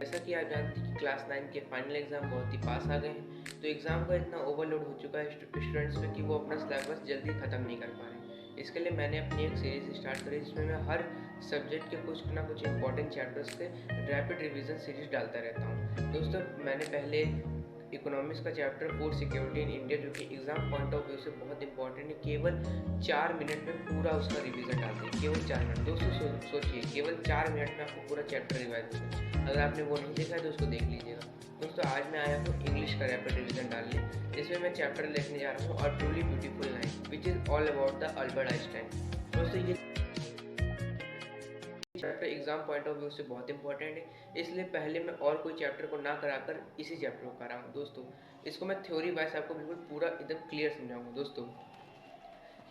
जैसा कि आप जानते हैं कि क्लास 9 के फाइनल एग्ज़ाम बहुत ही पास आ गए हैं, तो एग्ज़ाम का इतना ओवरलोड हो चुका है स्टूडेंट्स में कि वो अपना सिलेबस जल्दी ख़त्म नहीं कर पा रहे हैं। इसके लिए मैंने अपनी एक सीरीज़ स्टार्ट करी जिसमें मैं हर सब्जेक्ट के कुछ ना कुछ इंपॉर्टेंट चैप्टर्स के रैपिड रिवीजन सीरीज डालता रहता हूँ। दोस्तों, मैंने पहले इकोनॉमिक्स का chapter food security in India, जो कि एग्जाम पॉइंट ऑफ व्यू से बहुत इंपॉर्टेंट है, केवल 4 मिनट में पूरा उसका रिवीजन डालते हैं। केवल 4 मिनट। दोस्तों सोचिए, केवल 4 मिनट में आपको पूरा चैप्टर रिवाइज हो जाए। अगर आपने वो नहीं देखा है तो उसको देख लीजिएगा। दोस्तों, आज मैं आया हूँ इंग्लिश का रैपिड रिवीजन डालने, जिसमें मैं चैप्टर लिखने जा रहा हूँ a truly beautiful night which is all about the Albert Einstein. दोस्तों, ये chapter exam point of view से बहुत इंपॉर्टेंट है, इसलिए पहले मैं और कोई चैप्टर को ना कराकर इसी चैप्टर को करा हूँ। दोस्तों, इसको मैं थ्योरी वाइज आपको बिल्कुल पूरा एकदम क्लियर समझाऊंगा। दोस्तों,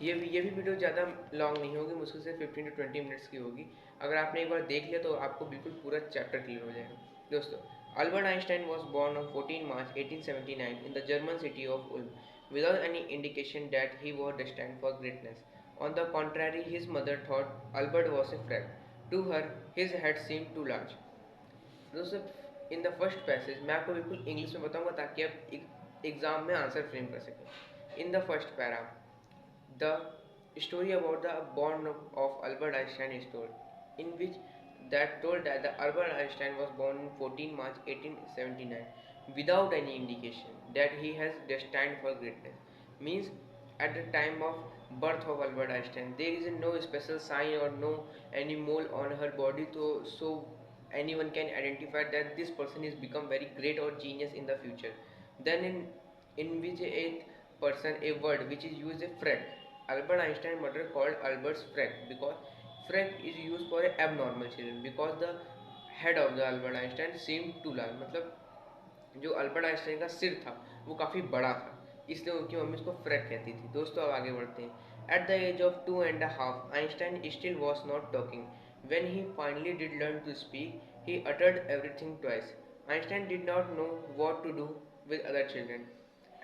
ये भी वीडियो ज़्यादा लॉन्ग नहीं होगी, मुश्किल से 15 to 20 मिनट्स की होगी। अगर आपने एक बार देख लिया तो आपको बिल्कुल पूरा चैप्टर क्लियर हो जाएगा। दोस्तों, Albert Einstein was born on 14 March 1879 in the German city of Ulm, without any indication that he was destined for greatness. On the contrary, his mother thought Albert was a fraud. To her, his head seemed too large. दोस्तों, in the first passage मैं आपको बिल्कुल English में बताऊंगा ताकि आप exam में answer frame कर सकें। In the first para, the story about the born of Albert Einstein is told, in which that told that the Albert Einstein was born on 14 March 1879 without any indication that he has destined for greatness. Means, at the time of birth of Albert Einstein, there is no special sign or no any mole on her body, so anyone can identify that this person is become very great or genius in the future. Then in which a person, a word which is used a Frank. Albert Einstein mother called Albert's Frank because Frank is used for abnormal children because the head of the Albert Einstein seemed too large. मतलब जो Albert Einstein का सिर था वो काफ़ी बड़ा था, इसलिए उनकी मम्मी उसको फ्रैक कहती थी। दोस्तों, अब आगे बढ़ते हैं। At the age of 2.5 Einstein still was not talking. When he finally did learn to speak, he uttered everything twice. Einstein did not know what to do with other children,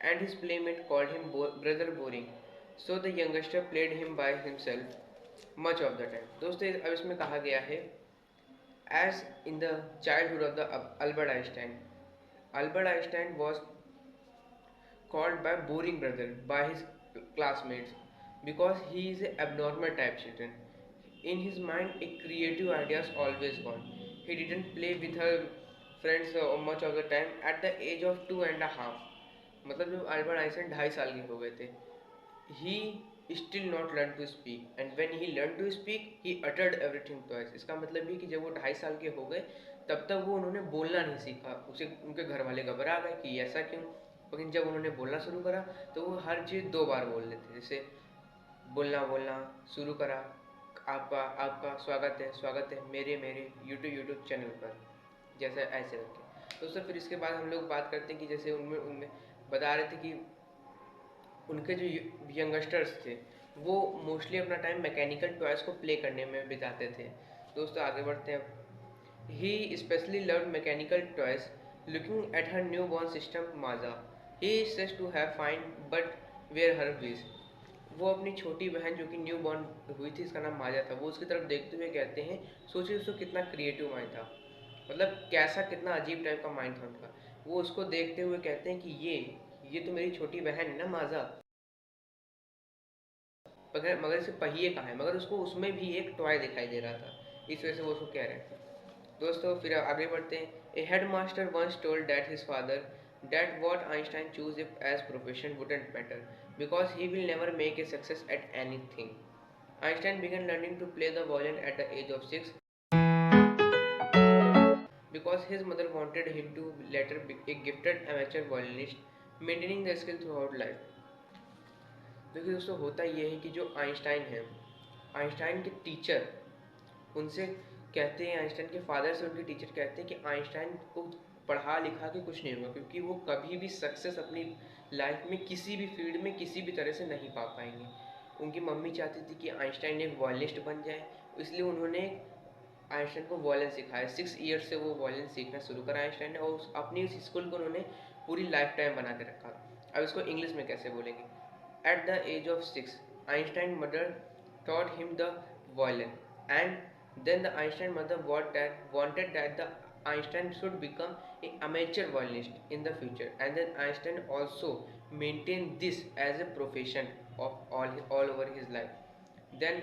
and his playmate called him brother boring. So the youngster played him by himself much of the time. दोस्तों, अब इसमें कहा गया है, as in the childhood of the Albert Einstein, Albert Einstein was called by boring brother by his classmates because he is a abnormal type children. In his mind, a creative ideas always gone. He didn't play with her friends much of the time. At the age of 2.5, मतलब जब Albert Einstein 2.5 साल के हो गए थे, he still not learned to speak, and when he learned to speak he uttered everything twice. इसका मतलब ये कि जब वो 2.5 साल के हो गए तब तक वो उन्होंने बोलना नहीं सीखा। उसे उनके घर वाले घबरा गए कि ऐसा क्यों, लेकिन जब उन्होंने बोलना शुरू करा तो वो हर चीज़ 2 बार बोल लेते। जैसे बोलना बोलना शुरू करा, आपका आपका स्वागत है मेरे मेरे यूट्यूब चैनल पर, जैसे ऐसे करके। दोस्तों, फिर इसके बाद हम लोग बात करते हैं कि जैसे उनमें उनमें बता रहे थे कि उनके जो यंगस्टर्स थे वो मोस्टली अपना टाइम मैकेनिकल टॉयज़ को प्ले करने में बिताते थे। दोस्तों, आगे बढ़ते हैं। He specially loved mechanical toys, looking at her newborn sister Maja. He says to have find but where her wheels. वो अपनी छोटी बहन जो कि न्यू बॉर्न हुई थी, इसका नाम माजा था, वो उसकी तरफ देखते हुए कहते हैं, सोचिए उसको कितना क्रिएटिव माइंड था, मतलब कैसा कितना अजीब टाइप का माइंड था उनका। वो उसको देखते हुए कहते हैं कि ये तो मेरी छोटी बहन है ना माजा, मगर मगर इसे पहिए कहाँ है, मगर उसको उसमें भी एक टॉय दिखाई दे रहा था, इस वजह से वो उसको कह रहे हैं। दोस्तों, फिर आगे बढ़ते हैं। A head master once told that his father that what Einstein choose if as profession wouldn't matter because he will never make a success at anything. Einstein began learning to play the violin at the age of 6 because his mother wanted him to later be a gifted amateur violinist, maintaining the skill throughout life. देखिए दोस्तों, होता ये है कि जो Einstein है, Einstein के teacher उनसे कहते हैं, आइंस्टाइन के फादर से उनके टीचर कहते हैं कि आइंस्टाइन को पढ़ा लिखा के कुछ नहीं होगा, क्योंकि वो कभी भी सक्सेस अपनी लाइफ में किसी भी फील्ड में किसी भी तरह से नहीं पा पाएंगे। उनकी मम्मी चाहती थी कि आइंस्टाइन एक वॉयलिनिस्ट बन जाए, इसलिए उन्होंने आइंस्टाइन को वॉयलिन सिखाया। 6 ईयर से वो वॉयलिन सीखना शुरू करा आइंस्टाइन ने, और अपनी उस स्कूल को उन्होंने पूरी लाइफ टाइम बना के रखा। अब इसको इंग्लिश में कैसे बोलेंगे। At the age of 6 Einstein mother taught him the violin, and then the Einstein mother wanted that the Einstein should become an amateur violinist in the future, and then Einstein also maintained this as a profession of all over his life. Then,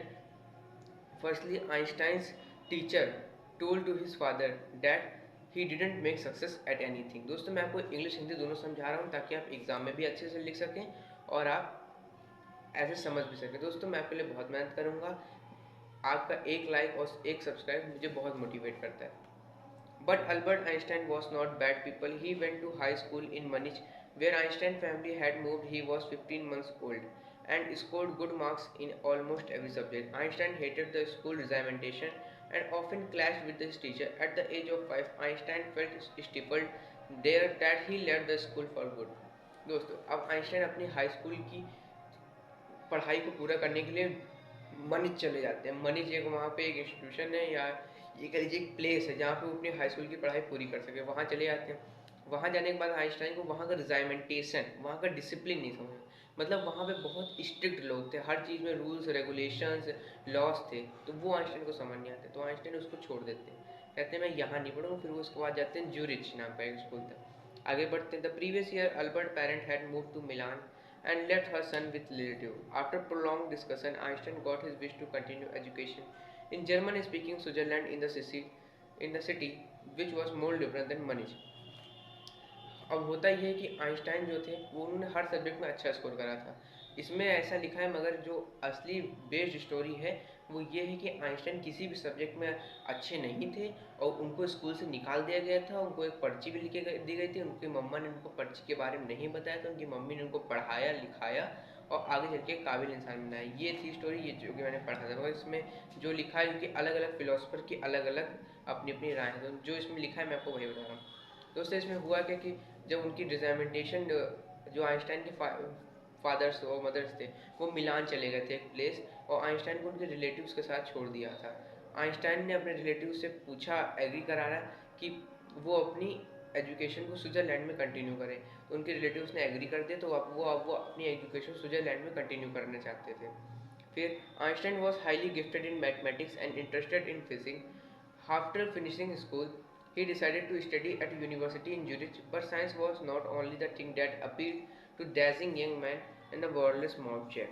firstly, Einstein's teacher told to his father that he didn't make success at anything. दोस्तों मैं आपको English Hindi दोनों समझा रहा हूँ ताकि आप exam में भी अच्छे से लिख सकें और आप ऐसे समझ भी सकें। दोस्तों मैं आपके लिए बहुत मेहनत करूँगा, आपका एक लाइक और एक सब्सक्राइब मुझे बहुत मोटिवेट करता है। But Albert Einstein was not bad people. He went to high school in Munich, where Einstein family had moved. He was 15 months old and scored good marks in almost every subject. Einstein hated the school examination and often clashed with his teacher. At the age of 5, Einstein felt stifled there that he left the school for good. दोस्तों अब Einstein अपनी high school की पढ़ाई को पूरा करने के लिए मनीज चले जाते हैं। मनीज एक वहाँ पे एक इंस्टीट्यूशन है या ये कह लीजिए एक प्लेस है जहाँ पे वो अपनी हाई स्कूल की पढ़ाई पूरी कर सके, वहाँ चले जाते हैं। वहाँ जाने के बाद आइंस्टाइन को वहाँ का रिजाइमेंटेशन, वहाँ का डिसिप्लिन नहीं समझ, मतलब वहाँ पे बहुत स्ट्रिक्ट लोग थे, हर चीज़ में रूल्स रेगुलेशंस लॉस थे, तो वो आइंस्टाइन को समझ नहीं आते, तो आइंस्टाइन उसको छोड़ देते हैं, कहते हैं मैं यहाँ नहीं पढ़ूँगा। फिर वो उसके बाद जाते हैं ज्यूरिच नाम का एक स्कूल था। आगे बढ़ते हैं। The previous year Albert parent had move to Milan and left her son with relative. After prolonged discussion, Einstein got his wish to continue education in German-speaking Switzerland in the city which was more liberal than Munich. अब होता ही है कि Einstein जो थे वो उन्होंने हर subject में अच्छा स्कोर करा था। इसमें ऐसा लिखा है, मगर जो असली बेस्ड स्टोरी है वो ये है कि आइंस्टाइन किसी भी सब्जेक्ट में अच्छे नहीं थे और उनको स्कूल से निकाल दिया गया था। उनको एक पर्ची भी लिख के दी गई थी, उनकी मम्मा ने उनको पर्ची के बारे में नहीं बताया था, उनकी मम्मी ने उनको पढ़ाया लिखाया और आगे चल के काबिल इंसान बनाया। ये थी स्टोरी, ये जो कि मैंने पढ़ा था। मगर इसमें जो लिखा है कि अलग अलग फिलोसफर की अलग अलग अपनी अपनी राय है, तो जो इसमें लिखा है मैं आपको वही बता रहा हूँ। दोस्तों इसमें हुआ क्या कि जब उनकी डिजाइमेंटेशन, जो आइंस्टाइन के फादर्स और मदर्स थे वो मिलान चले गए थे एक प्लेस, और आइंस्टाइन को उनके रिलेटिव्स के साथ छोड़ दिया था। आइंस्टाइन ने अपने रिलेटिव से पूछा, एग्री कराया कि वो अपनी एजुकेशन को स्विट्जरलैंड में कंटिन्यू करें, तो उनके रिलेटिव्स ने एग्री कर दिया, तो अब वो अपनी एजुकेशन स्विट्जरलैंड में कंटिन्यू करना चाहते थे। फिर Einstein was highly gifted in mathematics and interested in physics. After finishing school he decided to study at university in Zurich, but science was not only the thing that appealed to dazzling young man and the worldless mob chef.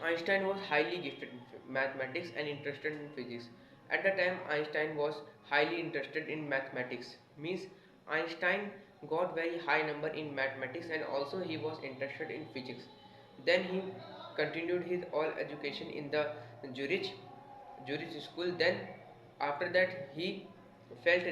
Einstein was highly gifted in mathematics and interested in physics. At the time, Einstein was highly interested in mathematics. Means Einstein got very high number in mathematics and also he was interested in physics. Then he continued his all education in the Zurich Zurich school. Then after that he felt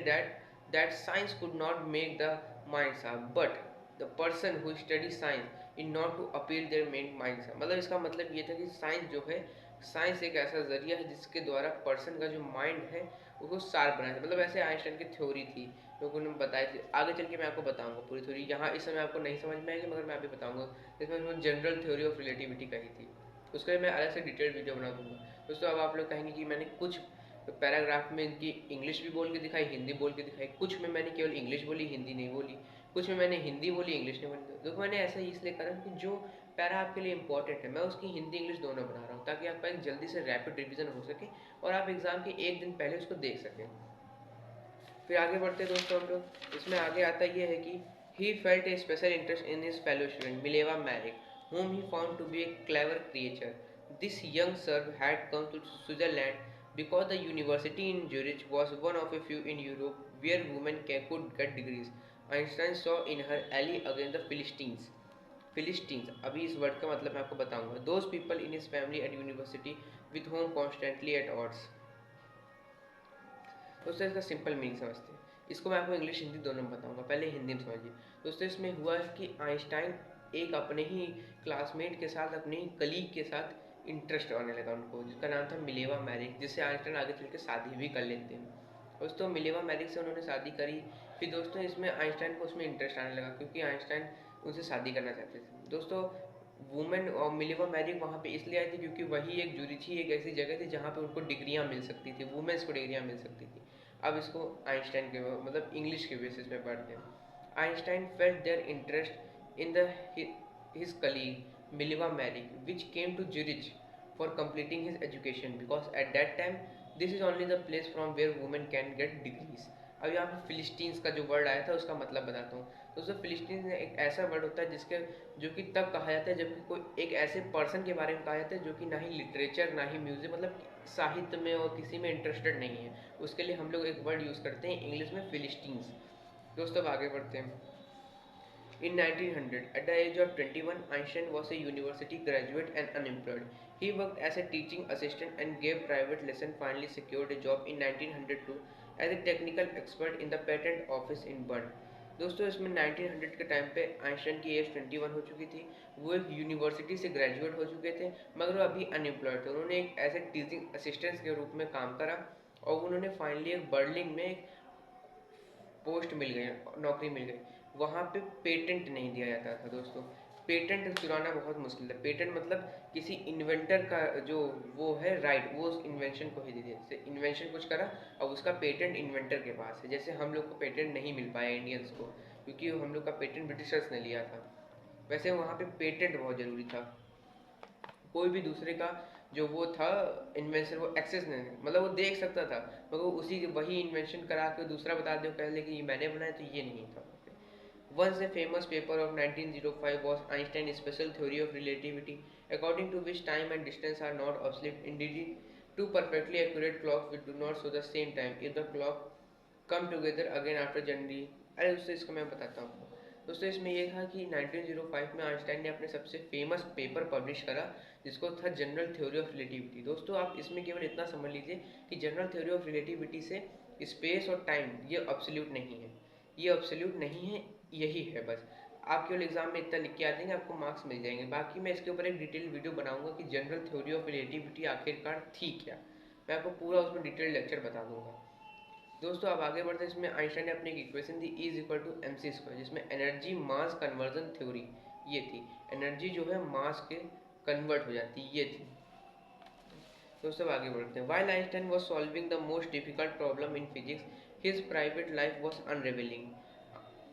that science could not make the minds up, but the person who studies science in not to appeal their main mind. मतलब इसका मतलब ये था कि science जो है, science एक ऐसा जरिया है जिसके द्वारा पर्सन का जो माइंड है उसको शार्प बनाया। मतलब ऐसे आइंस्टाइन की थ्योरी थी जो उन्होंने बताई थी, आगे चल के मैं आपको बताऊंगा पूरी थ्योरी। यहाँ इस समय आपको नहीं समझ में आएगी मगर मैं अभी बताऊंगा। इसमें उन्होंने जनरल थ्योरी ऑफ रिलेटिविटी कही थी, उसके लिए मैं अलग से डिटेल वीडियो बना दूंगा। दोस्तों अब आप लोग कहेंगे कि मैंने कुछ पैराग्राफ में इनकी इंग्लिश भी बोल के दिखाई, हिंदी बोल के दिखाई, कुछ में मैंने केवल इंग्लिश बोली हिंदी नहीं बोली, कुछ में मैंने हिंदी बोली इंग्लिश नहीं बोली। देखो मैंने ऐसा ही इसलिए करा कि जो पैरा आपके लिए इंपॉर्टेंट है मैं उसकी हिंदी इंग्लिश दोनों बना रहा हूँ ताकि आपका एक जल्दी से रैपिड रिवीजन हो सके और आप एग्जाम के एक दिन पहले उसको देख सकें। फिर आगे बढ़ते हैं दोस्तों हम लोग। इसमें आगे आता ये है कि he felt a special interest in his fellow student Mileva Maric, whom he found to be a clever creature. This young Serb had come to Switzerland because the university in Zurich was one of a few in Europe where women could get degrees. Einstein saw in her ally against the Philistines. Philistines, अभी इस word का मतलब मैं आपको बताऊंगा। Those people in his family at university with whom constantly at odds. दोस्तों इसका simple meaning समझते हैं, इसको मैं आपको इंग्लिश हिंदी दोनों में बताऊंगा, पहले हिंदी में समझिए। दोस्तों इसमें हुआ है कि आइंस्टाइन एक अपने ही क्लासमेट के साथ, अपने ही कलीग के साथ इंटरेस्ट आने लगा उनको, जिसका नाम था मिलेवा मैरिक, जिससे आइंस्टाइन आगे चल के शादी भी कर लेते हैं। दोस्तों मिलेवा मैरिक से उन्होंने शादी करी। फिर दोस्तों इसमें आइंस्टाइन को उसमें इंटरेस्ट आने लगा क्योंकि आइंस्टाइन उनसे शादी करना चाहते थे। दोस्तों वुमेन और मिलेवा मैरिक वहाँ पे इसलिए आई थी क्योंकि वही एक ज्यूरिच ही एक ऐसी जगह थी जहाँ पे उनको डिग्रियाँ मिल सकती थी, वुमेन्स को डिग्रियाँ मिल सकती थी। अब इसको आइंस्टाइन के मतलब इंग्लिश के बेसिस पे पढ़ते हैं। Einstein felt their interest in the his colleague Mileva Maric which came to Zurich for completing his education because at that time this is only the place from where women can get degrees. अब यहाँ पे फिलिस्टीन्स का जो word आया था उसका मतलब बताता हूँ। दोस्तों फिलिस्टीन एक ऐसा वर्ड होता है जिसके जो कि तब कहा जाता है जब कोई एक ऐसे पर्सन के बारे में कहा जाता है जो कि ना ही लिटरेचर ना ही म्यूजिक मतलब साहित्य में और किसी में इंटरेस्टेड नहीं है, उसके लिए हम लोग एक वर्ड यूज़ करते हैं इंग्लिश में फिलिस्टीन्स। दोस्तों अब आगे बढ़ते हैं। In 1900, at the age of 21, Einstein was a university graduate and unemployed. He worked as a teaching assistant and gave private lessons, finally secured a job in 1902 as a technical expert in the patent office in Bern. दोस्तों इसमें 1900 के time पे Einstein की as 21 हो चुकी थी। वो एक यूनिवर्सिटी से ग्रेजुएट हो चुके थे मगर वो अभी अनएम्प्लॉयड थे। उन्होंने एक एज ए टीचिंग असिस्टेंट के रूप में काम करा और उन्होंने फाइनली एक बर्लिन में एक पोस्ट मिल गई, नौकरी मिल गई। वहाँ पे पेटेंट नहीं दिया जाता था दोस्तों। पेटेंट चुराना बहुत मुश्किल है। पेटेंट मतलब किसी इन्वेंटर का जो वो है राइट, वो उस इन्वेंशन को ही दे दिया। जैसे इन्वेंशन कुछ करा अब उसका पेटेंट इन्वेंटर के पास है। जैसे हम लोग को पेटेंट नहीं मिल पाया इंडियंस को, क्योंकि हम लोग का पेटेंट ब्रिटिशर्स ने लिया था। वैसे वहाँ पे पेटेंट बहुत ज़रूरी था। कोई भी दूसरे का जो वो था इन्वेंशन वो एक्सेस नहीं, मतलब वो देख सकता था मगर वो उसी वही इन्वेंशन करा के दूसरा बता दे पहले कि ये मैंने बनाया, तो ये नहीं था। Once a famous paper of 1905 was Einstein's special theory of relativity, according to which time and distance are not obsolete. Indeed, two perfectly accurate clocks which do not show the same time if the clock come together again after January। अरे दोस्तों इसको मैं बताता हूँ आपको। दोस्तों इसमें ये था कि 1905 में आइंस्टाइन ने अपने सबसे फेमस पेपर पब्लिश करा जिसको था जनरल थ्योरी ऑफ रिलेटिविटी। दोस्तों आप इसमें केवल इतना समझ लीजिए कि जनरल थ्योरी ऑफ रिलेटिविटी से स्पेस और टाइम ये अब्सोल्यूट नहीं है, ये अब्सोल्यूट नहीं है, यही है बस। आप केवल एग्जाम में इतना लिख के आ जाएंगे, आपको मार्क्स मिल जाएंगे। बाकी मैं इसके ऊपर एक डिटेल वीडियो बनाऊंगा कि जनरल थ्योरी ऑफ रिलेटिविटी आखिरकार थी क्या। मैं आपको पूरा उसमें डिटेल लेक्चर बता दूंगा। दोस्तों अब आगे बढ़ते हैं। इसमें आइंस्टाइन ने अपनी एक इक्वेशन दी E equal to M C square, जिसमें एनर्जी मास कन्वर्जन थ्योरी ये थी। एनर्जी जो है मास के कन्वर्ट हो जाती ये थी। दोस्तों अब आगे बढ़ते हैं। While Einstein was solving the most difficult problem in physics, his private life was unrevealing.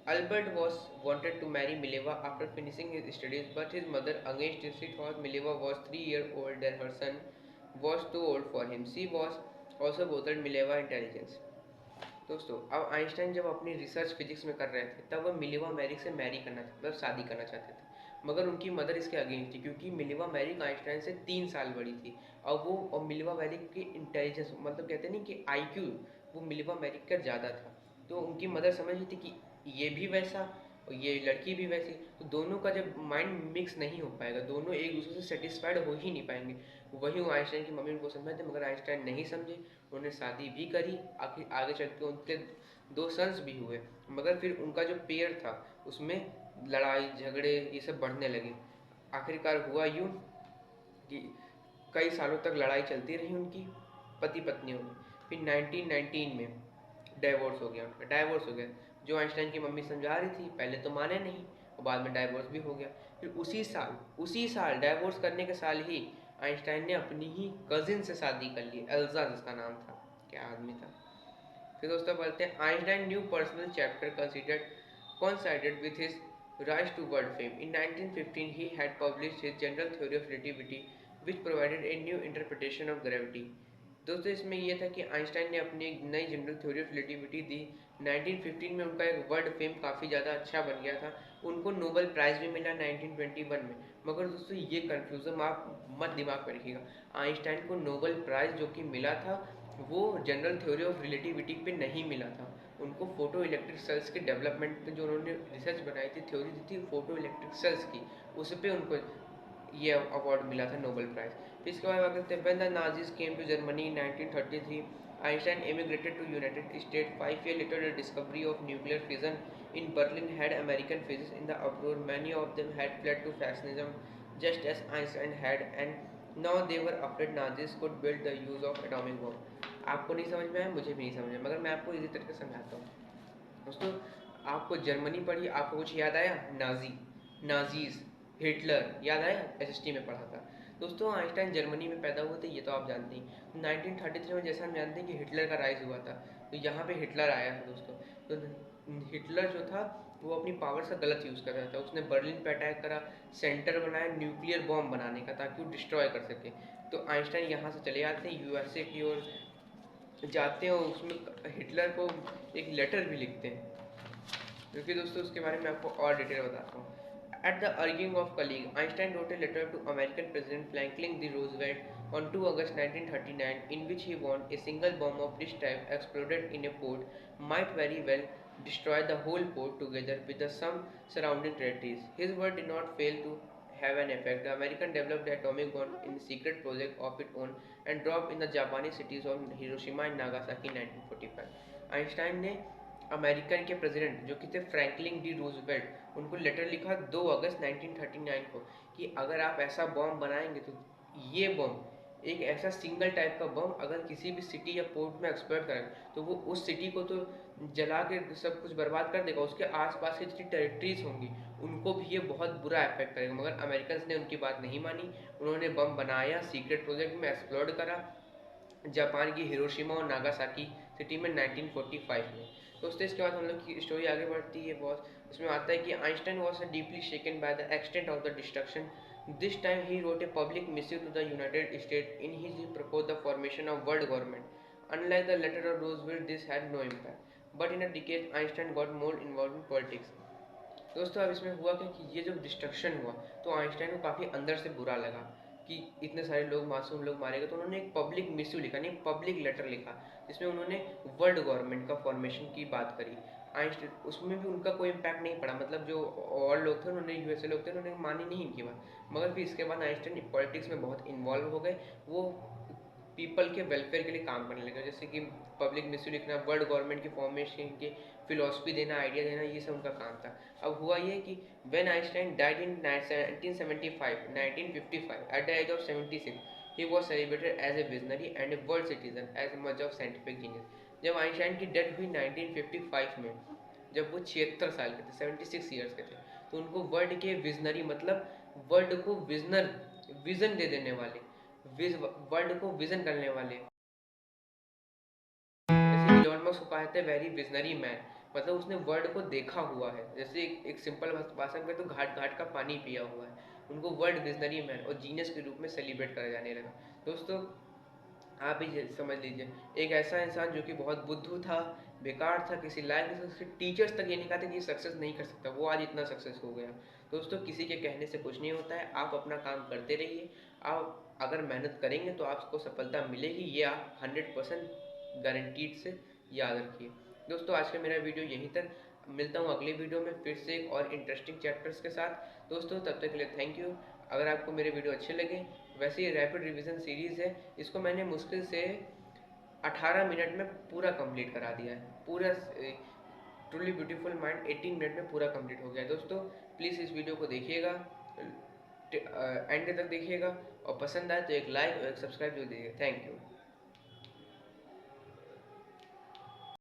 Albert was wanted to marry Mileva after finishing his studies, but his mother, against his thought Mileva was 3 years old and her son was too old for him. She was also bothered Mileva intelligence। दोस्तों अब Einstein जब अपनी research physics में कर रहे थे तब वह मिलेवा मैरिक से मैरी करना मतलब शादी करना चाहते थे, मगर उनकी मदर इसके अगेंस्ट थी क्योंकि मिलेवा मैरिक आइंस्टाइन से 3 साल बड़ी थी। और मिलेवा मैरिक की इंटेलिजेंस मतलब कहते नहीं कि आईक्यू वो मिलेवा मैरिक का ज़्यादा था। तो उनकी मदर समझ रही थी कि ये भी वैसा और ये लड़की भी वैसी, तो दोनों का जब माइंड मिक्स नहीं हो पाएगा, दोनों एक दूसरे से सेटिस्फाइड हो ही नहीं पाएंगे। वही वो आइंस्टाइन की मम्मी उनको समझाते मगर आइंस्टाइन नहीं समझे। उन्होंने शादी भी करी, आखिर आगे चल के उनके 2 सन्स भी हुए, मगर फिर उनका जो पेयर था उसमें लड़ाई झगड़े ये सब बढ़ने लगे। आखिरकार हुआ यूँ कि कई सालों तक लड़ाई चलती रही उनकी पति पत्नियों में। फिर 1919 में डाइवोर्स हो गया, उनका डाइवोर्स हो गया। जो आइंस्टाइन की मम्मी समझा रही थी पहले तो माने नहीं और बाद में डाइवोर्स भी हो गया। फिर उसी साल डाइवोर्स करने के साल ही आइंस्टाइन ने अपनी ही कजिन से शादी कर ली, एल्जा जिसका नाम था। क्या आदमी था। फिर दोस्तों बोलते हैं Einstein new personal chapter considered coincided with his rise to world fame. In 1915, he had published his general theory of relativity, which provided a new interpretation of gravity। दोस्तों इसमें यह था कि आइंस्टाइन ने अपनी एक नई जनरल थ्योरी ऑफ रिलेटिविटी दी। 1915 में उनका एक वर्ल्ड फेम काफ़ी ज़्यादा अच्छा बन गया था। उनको नोबेल प्राइज़ भी मिला 1921 में। मगर दोस्तों ये कन्फ्यूज़न आप मत दिमाग में रखिएगा, आइंस्टाइन को नोबेल प्राइज़ जो कि मिला था वो जनरल थ्योरी ऑफ रिलेटिविटी पे नहीं मिला था। उनको फोटो इलेक्ट्रिक सेल्स के डेवलपमेंट पे जो उन्होंने रिसर्च बनाई थी, थ्योरी दी थी फोटो इलेक्ट्रिक सेल्स की, उस पर उनको ये अवार्ड मिला था नोबेल प्राइज़। फिर इसके बाद कहते हैं when the Nazis came to Germany in 1933, Einstein emigrated to United States 5 years later. The discovery of nuclear fission in Berlin had American physicists in the uproar. Many of them had fled to fascism just as Einstein had, and now they were afraid Nazis could build the use of atomic bomb। आपको नहीं समझ में आया, मुझे भी नहीं समझ में, मगर मैं आपको इसी तरीके से समझाता हूँ। दोस्तों आपको जर्मनी पढ़ी, आपको कुछ याद आया? नाजीज, हिटलर याद आया? एसएसटी में पढ़ा था। दोस्तों आइंस्टाइन जर्मनी में पैदा हुए थे ये तो आप जानते हैं। 1933 में जैसा हम जानते हैं कि हिटलर का राइज हुआ था, तो यहाँ पे हिटलर आया था दोस्तों। तो हिटलर जो था वो अपनी पावर्स का गलत यूज़ कर रहा था। उसने बर्लिन पे अटैक करा, सेंटर बनाया न्यूक्लियर बॉम्ब बनाने का ताकि वो डिस्ट्रॉय कर सके। तो आइंस्टाइन यहाँ से चले आते हैं यूएसए की ओर, जाते हैं और उसमें हिटलर को एक लेटर भी लिखते हैं, क्योंकि दोस्तों उसके बारे में आपको और डिटेल बताता हूँ। At the urging of colleague, Einstein wrote a letter to American President Franklin D. Roosevelt on 2 August 1939, in which he warned a single bomb of this type exploded in a port might very well destroy the whole port together with the some surrounding territories. His word did not fail to have an effect. The American developed the atomic bomb in a secret project of its own and dropped in the Japanese cities of Hiroshima and Nagasaki in 1945. Einstein ने American के president जो कि थे Franklin D Roosevelt, उनको letter लिखा 2 अगस्त 1939 को कि अगर आप ऐसा बॉम्ब बनाएंगे तो ये बॉम्ब एक ऐसा सिंगल टाइप का बम अगर किसी भी सिटी या पोर्ट में एक्सप्लोड करें तो वो उस सिटी को तो जला के सब कुछ बर्बाद कर देगा, उसके आसपास की जितनी टेरिटरीज होंगी उनको भी ये बहुत बुरा इफेक्ट करेगा। मगर अमेरिकन ने उनकी बात नहीं मानी, उन्होंने बम बनाया, सीक्रेट प्रोजेक्ट में एक्सप्लोड करा जापान की हिरोशिमा और नागासाकी सिटी में 1945 में। दोस्तों इसके बाद हम लोग की स्टोरी आगे बढ़ती है बहुत, उसमें आता है कि Einstein was deeply shaken by the extent of the destruction. This time he wrote a public missive to the United States in which he proposed the formation of world government. Unlike the letter of Roosevelt, this had no impact. But in a decade, Einstein got more involved in politics. दोस्तों अब इसमें हुआ क्या कि ये जब destruction हुआ तो आइंस्टाइन को काफ़ी अंदर से बुरा लगा कि इतने सारे लोग, मासूम लोग मारे गए, तो उन्होंने एक पब्लिक मिसिव लिखा, नहीं पब्लिक लेटर लिखा, जिसमें उन्होंने वर्ल्ड गवर्नमेंट का फॉर्मेशन की बात करी। आइंस्टाइन उसमें भी उनका कोई इम्पैक्ट नहीं पड़ा, मतलब जो और लोग थे उन्होंने, यूएसए लोग थे, उन्होंने मानी नहीं इनकी बात। मगर फिर इसके बाद आइंस्टाइन पॉलिटिक्स में बहुत इन्वॉल्व हो गए, वो पीपल के वेलफेयर के लिए काम करने लगे, जैसे कि पब्लिक मिसिव लिखना, वर्ल्ड गवर्नमेंट की फॉर्मेशन की फिलोसफी देना, आइडिया देना, ये सब उनका काम था। अब हुआ ये कि when Einstein died in 1955 at the age of 76, he was celebrated as a visionary and a world citizen as much of scientific genius. जब आइंस्टाइन की डेथ हुई 1955 में, जब वो 76 साल के थे, 76 ईयर्स के थे, तो उनको वर्ल्ड के विजनरी, मतलब वर्ल्ड को विजन दे देने वाले, वर्ल्ड को विजन करने वाले, जैसे इलॉन मस्क को कहते हैं वेरी विजनरी मैन, मतलब उसने वर्ल्ड को देखा हुआ है। जैसे एक सिंपल भाषा में तो घाट घाट का पानी पिया हुआ है, उनको वर्ल्ड विजनरी मैन और जीनियस के रूप में सेलिब्रेट करा जाने लगा। दोस्तों आप ही समझ लीजिए, एक ऐसा इंसान जो कि बहुत बुद्धू था, बेकार था, किसी लायक नहीं था, उसके टीचर्स तक ये नहीं कहते कि सक्सेस नहीं कर सकता, वो आज इतना सक्सेस हो गया। दोस्तों किसी के कहने से कुछ नहीं होता है, आप अपना काम करते रहिए, आप अगर मेहनत करेंगे तो आपको सफलता मिलेगी, ये आप 100% गारंटीड से याद रखिए। दोस्तों आज का मेरा वीडियो यहीं तक, मिलता हूँ अगले वीडियो में फिर से एक और इंटरेस्टिंग चैप्टर्स के साथ। दोस्तों तब तक के लिए थैंक यू। अगर आपको मेरे वीडियो अच्छे लगे, वैसे ये रैपिड रिवीजन सीरीज़ है, इसको मैंने मुश्किल से 18 मिनट में पूरा कंप्लीट करा दिया है, पूरा ट्रूली ब्यूटीफुल माइंड 18 मिनट में पूरा कंप्लीट हो गया है। दोस्तों प्लीज़ इस वीडियो को देखिएगा, एंड तक देखिएगा, और पसंद आए तो एक लाइक और एक सब्सक्राइब जरूर दीजिएगा। Thank you.